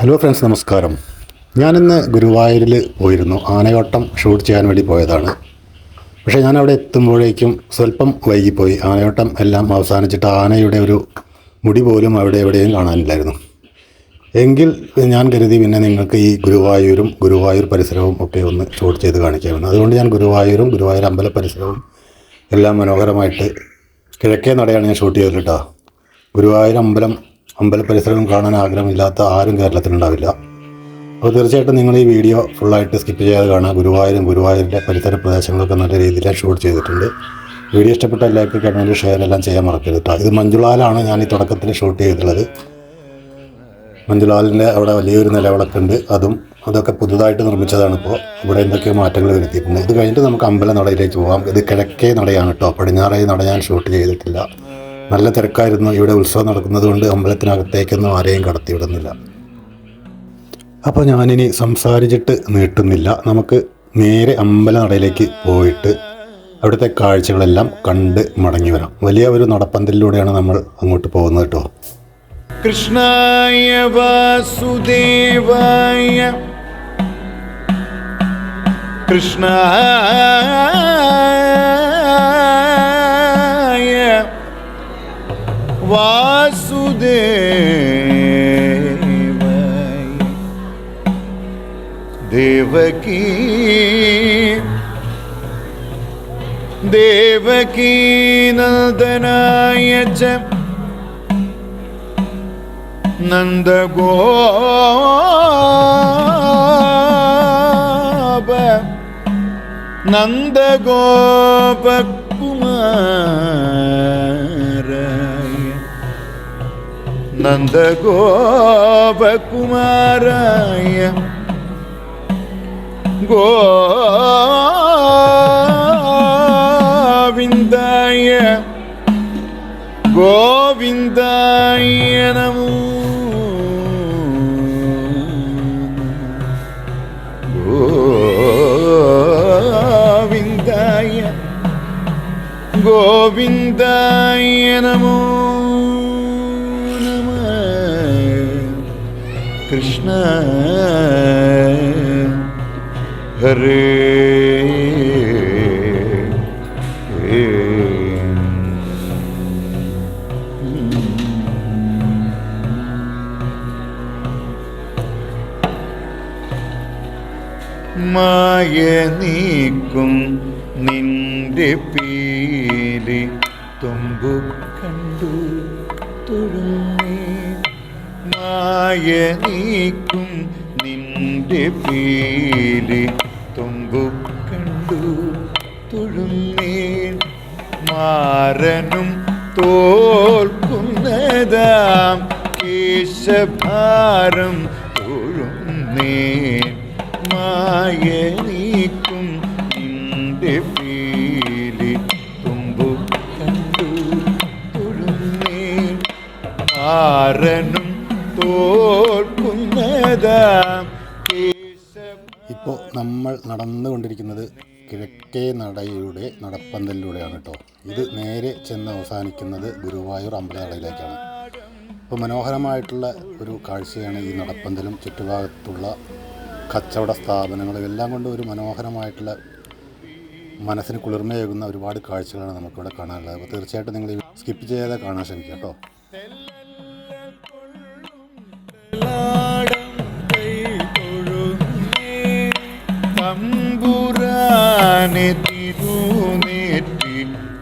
Hello friends, നമസ്കാരം. ഞാനിന്ന് ഗുരുവായൂരിൽ പോയിരുന്നു. ആനയോട്ടം ഷൂട്ട് ചെയ്യാൻ വേണ്ടി പോയതാണ്. പക്ഷേ ഞാനവിടെ എത്തുമ്പോഴേക്കും സ്വല്പം വൈകിപ്പോയി. ആനയോട്ടം എല്ലാം അവസാനിച്ചിട്ട് ആനയുടെ ഒരു മുടി പോലും അവിടെ എവിടെയും കാണാനില്ലായിരുന്നു. എങ്കിൽ ഞാൻ കരുതി പിന്നെ നിങ്ങൾക്ക് ഈ ഗുരുവായൂർ പരിസരവും ഒക്കെ ഒന്ന് ഷൂട്ട് ചെയ്ത് കാണിക്കാമെന്ന്. അതുകൊണ്ട് ഞാൻ ഗുരുവായൂർ അമ്പല പരിസരവും എല്ലാം മനോഹരമായിട്ട് കിഴക്കേ നടയാണ് ഞാൻ ഷൂട്ട് ചെയ്തത് കേട്ടോ. ഗുരുവായൂർ അമ്പല പരിസരവും കാണാൻ ആഗ്രഹമില്ലാത്ത ആരും കേരളത്തിലുണ്ടാവില്ല. അപ്പോൾ തീർച്ചയായിട്ടും നിങ്ങൾ ഈ വീഡിയോ ഫുള്ളായിട്ട് സ്കിപ്പ് ചെയ്യാതെ കാണുക. ഗുരുവായൂരിൻ്റെ പരിസര പ്രദേശങ്ങളൊക്കെ നല്ല രീതിയിൽ ഷൂട്ട് ചെയ്തിട്ടുണ്ട്. വീഡിയോ ഇഷ്ടപ്പെട്ട ലൈക്ക്, കമൻറ്റ്, ഷെയർ എല്ലാം ചെയ്യാൻ മറക്കരുത് കേട്ടോ. ഇത് മഞ്ജുളാലാണ് ഞാൻ ഈ തുടക്കത്തിൽ ഷൂട്ട് ചെയ്തിട്ടുള്ളത്. മഞ്ജുളാലിൻ്റെ അവിടെ വലിയൊരു നിലവിളക്ക് ഉണ്ട്. അതൊക്കെ പുതുതായിട്ട് നിർമ്മിച്ചതാണ്. ഇപ്പോൾ ഇവിടെ എന്തൊക്കെയോ മാറ്റങ്ങൾ വരുത്തിയിട്ടുണ്ട്. ഇത് കഴിഞ്ഞിട്ട് നമുക്ക് അമ്പല നടയിലേക്ക് പോകാം. ഇത് കിഴക്കേ നടയാണ് കേട്ടോ. പടിഞ്ഞാറേ നട ഞാൻ ഷൂട്ട് ചെയ്തിട്ടില്ല. നല്ല തിരക്കായിരുന്നു. ഇവിടെ ഉത്സവം നടക്കുന്നത് കൊണ്ട് അമ്പലത്തിനകത്തേക്കൊന്നും ആരെയും കടത്തി വിടുന്നില്ല. അപ്പോൾ ഞാനിനി സംസാരിച്ചിട്ട് നീട്ടുന്നില്ല. നമുക്ക് നേരെ അമ്പല നടയിലേക്ക് പോയിട്ട് അവിടുത്തെ കാഴ്ചകളെല്ലാം കണ്ട് മടങ്ങി വരാം. വലിയ ഒരു നടപ്പന്തലിലൂടെയാണ് നമ്മൾ അങ്ങോട്ട് പോകുന്നത് കേട്ടോ. കൃഷ്ണായ വാസുദേവായ വാസുദേവായ ദേവകീ നന്ദനായ ച നന്ദഗോപകുമാരായ ഗോവിന്ദായ നമോ ഗോവിന്ദായ നമോ നമഃ. കൃഷ്ണ ഹരേ മായ നീക്കും നിന്റെ പീലി തുമ്പു കണ്ടു തൊഴുന്നേ. മായ നീക്കും നിന്റെ പീലി തുമ്പു കണ്ടു തൊഴുന്നേ. മാരനും തോൽക്കുന്നതാം കേശഭാരം തൊഴുന്നേ. മായ നീക്കും നിന്റെ പീലി തുമ്പു കണ്ടു തൊഴുന്നേ. മാരനും തോൽക്കുന്നതാം. ഇപ്പോൾ നമ്മൾ നടന്നുകൊണ്ടിരിക്കുന്നത് കിഴക്കേ നടയുടെ നടപ്പന്തലിലൂടെയാണ് കേട്ടോ. ഇത് നേരെ ചെന്ന് അവസാനിക്കുന്നത് ഗുരുവായൂർ അമ്പല നടയിലേക്കാണ്. ഇപ്പോൾ മനോഹരമായിട്ടുള്ള ഒരു കാഴ്ചയാണ് ഈ നടപ്പന്തലും ചുറ്റുഭാഗത്തുള്ള കച്ചവട സ്ഥാപനങ്ങളും എല്ലാം കൊണ്ട് ഒരു മനോഹരമായിട്ടുള്ള മനസ്സിന് കുളിർമയേകുന്ന ഒരുപാട് കാഴ്ചകളാണ് നമുക്കിവിടെ കാണാനുള്ളത്. അപ്പോൾ തീർച്ചയായിട്ടും നിങ്ങൾ സ്കിപ്പ് ചെയ്യാതെ കാണാൻ ശ്രമിക്കുക കേട്ടോ. തമ്പുരാനെ തിരുനേറ്റി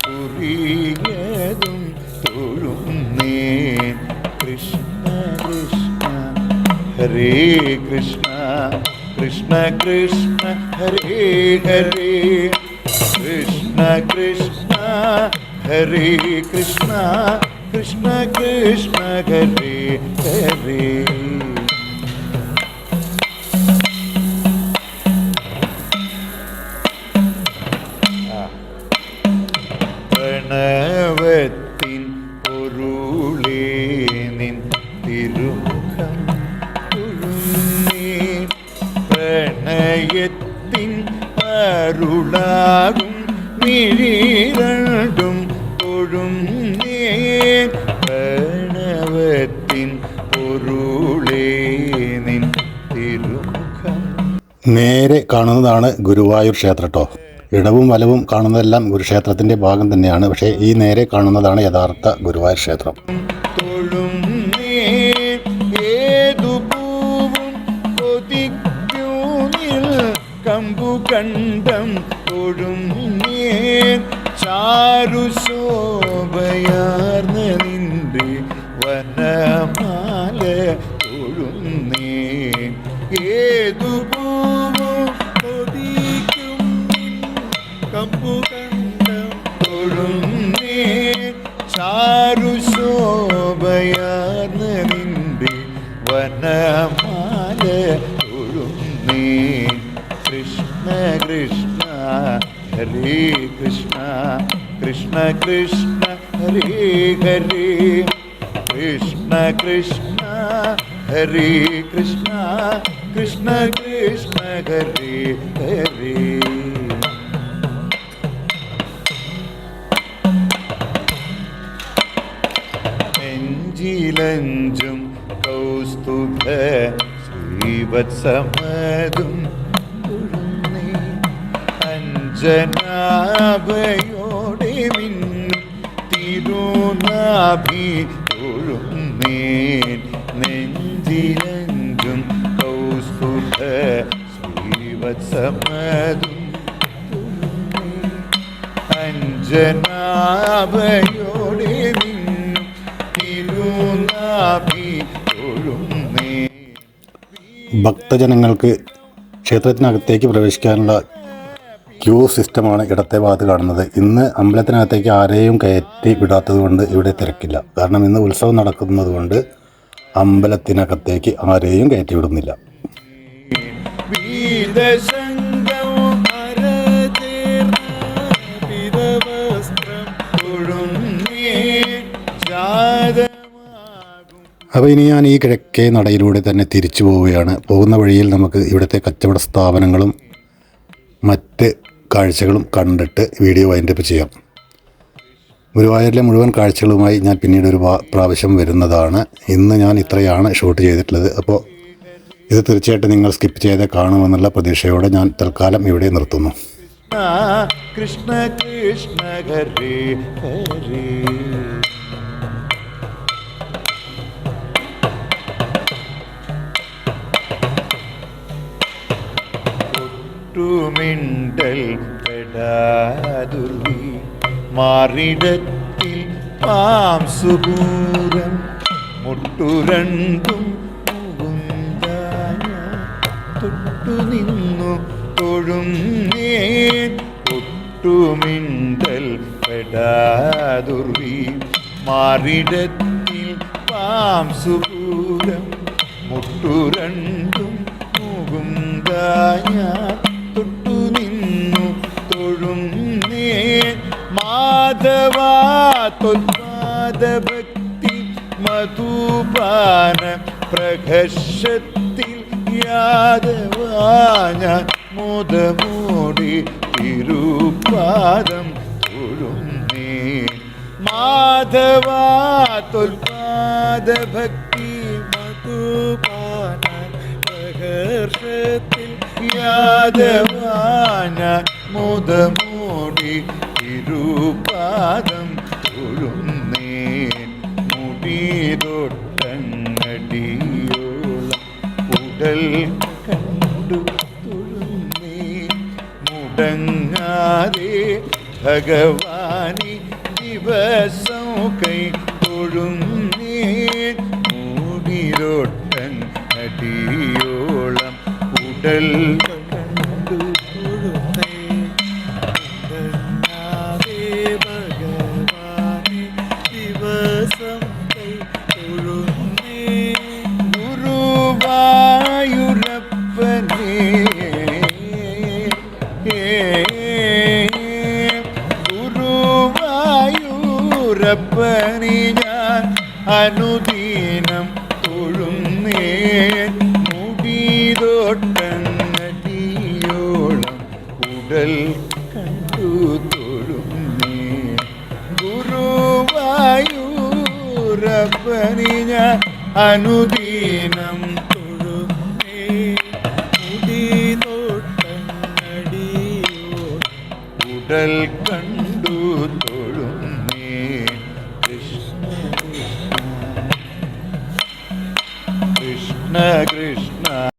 കുറിയതും തൊഴുന്നേ. കൃഷ്ണ കൃഷ്ണ ഹരേ കൃഷ്ണ, കൃഷ്ണ കൃഷ്ണ ഹരേ ഹരേ, കൃഷ്ണ കൃഷ്ണ ഹരേ കൃഷ്ണ, കൃഷ്ണ കൃഷ്ണ ഹരേ ഹരേ. പ്രണവത്തിൻ പൊരുളേ നിൻ തിരുമുഖം തൊഴുന്നേ. പ്രണയത്തിൻ അരുളാകും മിഴിരണ്ടും തൊഴുന്നേ. പ്രണവത്തിൻ പൊരുളേ നിൻ നേരെ കാണുന്നതാണ് ഗുരുവായൂർ ക്ഷേത്രം കേട്ടോ. ഇടവും വലവും കാണുന്നതെല്ലാം ഗുരുക്ഷേത്രത്തിൻ്റെ ഭാഗം തന്നെയാണ്. പക്ഷേ ഈ നേരെ കാണുന്നതാണ് യഥാർത്ഥ ഗുരുവായൂർ ക്ഷേത്രം. കമ്പുകണ്ഠം തൊഴുന്നേ ചാരു ശോഭയാർന്ന നിന്റെ വനമാല തൊഴുന്നേ ഏതു പൂവും കൊതിക്കും കമ്പുകണ്ഠം തൊഴുന്നേ ചാരു ശോഭയാർന്ന നിന്റെ വനമാല തൊഴുന്നേ കൃഷ്ണ കൃഷ്ണ ഹരേ കൃഷ്ണ കൃഷ്ണ കൃഷ്ണ ഹരേ ഹരേ കൃഷ്ണ കൃഷ്ണ ഹരേ കൃഷ്ണ കൃഷ്ണ കൃഷ്ണ ഹരേ ഹരേ. നെഞ്ചിലഞ്ചും കൗസ്തുഭ ശ്രീവത്സമതും ജനാഭയോടെ മിന്നും തിരുനാഭി തൊഴുന്നേൻ നെഞ്ചിലഞ്ചും കൗസ്തുഭ ശ്രീവത്സമതും അഞ്ജനാഭയോടെ മിന്നും തിരുനാഭി തൊഴുന്നേൻ. ഭക്തജനങ്ങൾക്ക് ക്ഷേത്രത്തിനകത്തേക്ക് പ്രവേശിക്കാനുള്ള ക്യൂ സിസ്റ്റമാണ് ഇടത്തെ ഭാഗത്ത് കാണുന്നത്. ഇന്ന് അമ്പലത്തിനകത്തേക്ക് ആരെയും കയറ്റി വിടാത്തത് കൊണ്ട് ഇവിടെ തിരക്കില്ല. കാരണം ഇന്ന് ഉത്സവം നടക്കുന്നത് കൊണ്ട് അമ്പലത്തിനകത്തേക്ക് ആരെയും കയറ്റി വിടുന്നില്ല. അപ്പോൾ ഇനി ഞാൻ ഈ കിഴക്കേ നടയിലൂടെ തന്നെ തിരിച്ചു പോവുകയാണ്. പോകുന്ന വഴിയിൽ നമുക്ക് ഇവിടുത്തെ കച്ചവട സ്ഥാപനങ്ങളും മറ്റ് കാഴ്ചകളും കണ്ടിട്ട് വീഡിയോ വൈൻഡപ്പ് ചെയ്യാം. ഗുരുവായൂരിലെ മുഴുവൻ കാഴ്ചകളുമായി ഞാൻ പിന്നീട് ഒരു പ്രാവശ്യം വരുന്നതാണ്. ഇന്ന് ഞാൻ ഇത്രയാണ് ഷൂട്ട് ചെയ്തിട്ടുള്ളത്. അപ്പോൾ ഇത് തീർച്ചയായിട്ടും നിങ്ങൾ സ്കിപ്പ് ചെയ്ത് കാണുമെന്നുള്ള പ്രതീക്ഷയോടെ ഞാൻ തൽക്കാലം ഇവിടെ നിർത്തുന്നു. കൃഷ്ണ കൃഷ്ണ ഹരേ ഹരേ. മിണ്ടൽ പെടാതുർവി മാറിടത്തിൽ പാംസുപൂരം മുട്ടുരണ്ടും തൊട്ടു നിന്നു തൊഴുന്നേ ഒട്ടുമിണ്ടൽ പെടാതുർവി മാറിടത്തിൽ പാംസുപൂരം മുട്ടുരണ്ടും മുകുന്ദായ തൊട്ടു നിന്നു തൊഴുന്നേ മാധവാ തൊൽപാദഭക്തി മധുപാന പ്രഘർഷത്തിൽ യാദവാന മോദമോടി തിരുപാദം തൊഴുന്നേ മാധവാ തൊൽപാദഭക്തി മധുപാന പ്രഘർഷത്തിൽ യാദവാന മോദമോടി തിരുപാദം തൊഴുന്നേ മുടിതൊട്ടങ്ങടിയോളം ഉടൽ കണ്ടു തൊഴുന്നേ മുടങ്ങാതെ ഭഗവാനി ദിവസം കൈ തൊഴുന്നേ മുടിതൊട്ടങ്ങടിയോളം ഉടൽ കണ്ടു തൊഴുന്നേ മുടങ്ങാതെ ഭഗവാനി ദിവസം കൈ തൊഴുന്നേ ഗുരുവായൂരപ്പനേ ഗുരുവായൂരപ്പനെ ഞാൻ അനുദീനം തൊഴുന്നേ മുടിതൊട്ടങ്ങടിയോളം ഉടൽ കണ്ടു തൊഴുന്നേ ഗുരുവായൂരപ്പനെ ഞാൻ അനുദീനം തൊഴുന്നേ മുടിതൊട്ടങ്ങടിയോളം ഉടൽ കണ്ടു തൊഴുന്നേ. കൃഷ്ണ കൃഷ്ണ കൃഷ്ണ